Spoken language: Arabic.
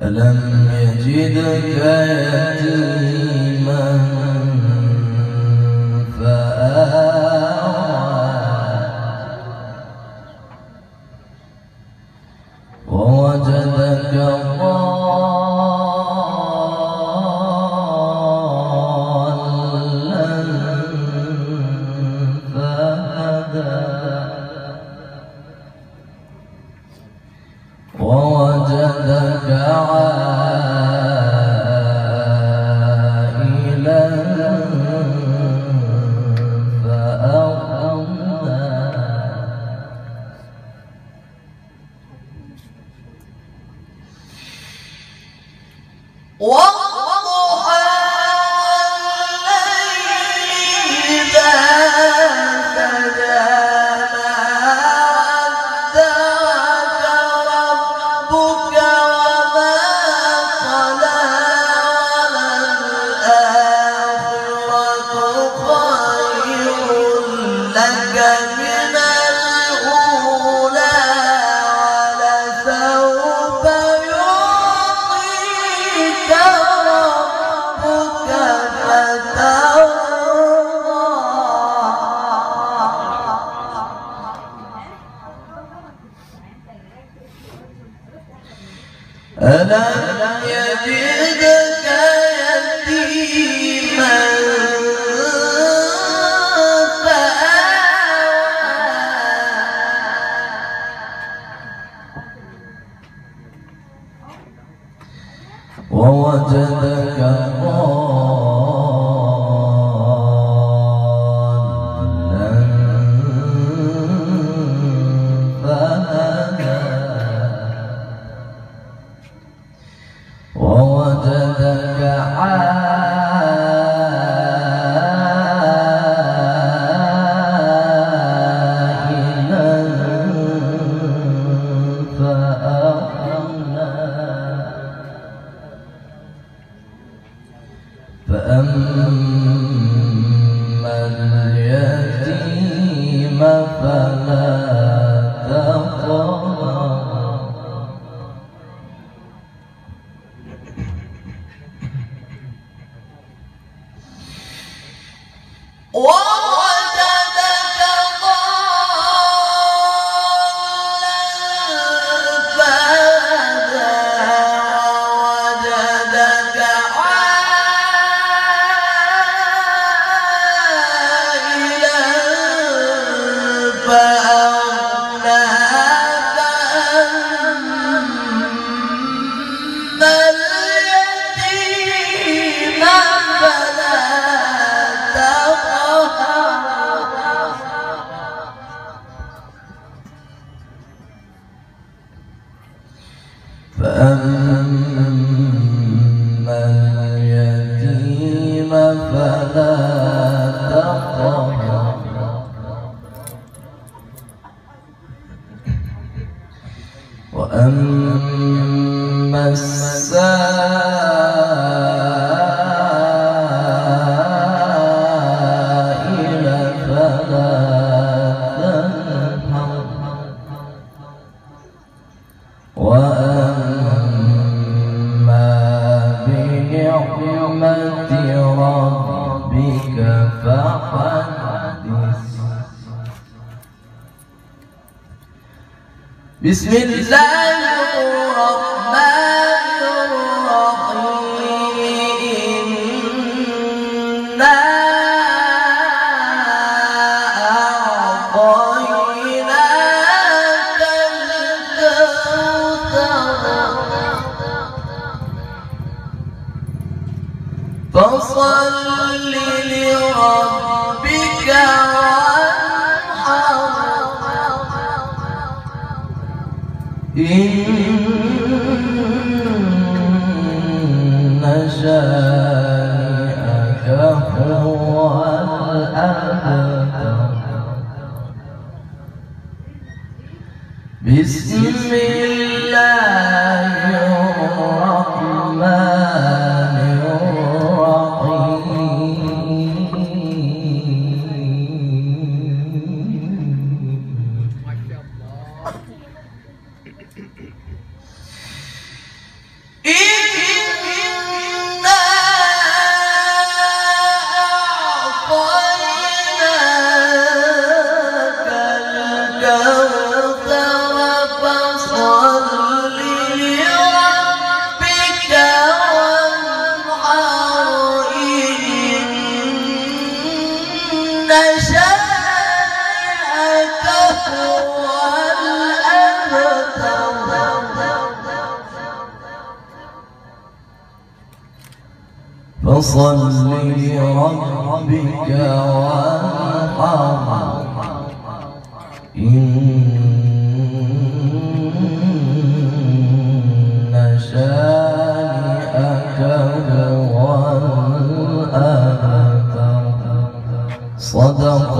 ألم يجدك يتيما فآوى ووجدك ضالا فهدى ووجدك عائلا فأغنى ألم يجدك يتيما فآوى ووجدك ضالا فهدى ووجدك عائلا فأغنى فأما اليتيم فلا تقهر ووجدك ضالا فهدى ووجدك عائلا فأغنى فأما اليتيم فلا فأما اليتيم فلا تقهر وأما السائل فلا تنهر وأما بنعمة ربك فحدث بسم الله الرحمن الرحيم إنا أعطيناك الكوثر فصل لربك وانحر إن شانئك هو الأبتر. بسم الله الرحمن فصل لربك وانحر إن شانئك هو الأبتر. صدق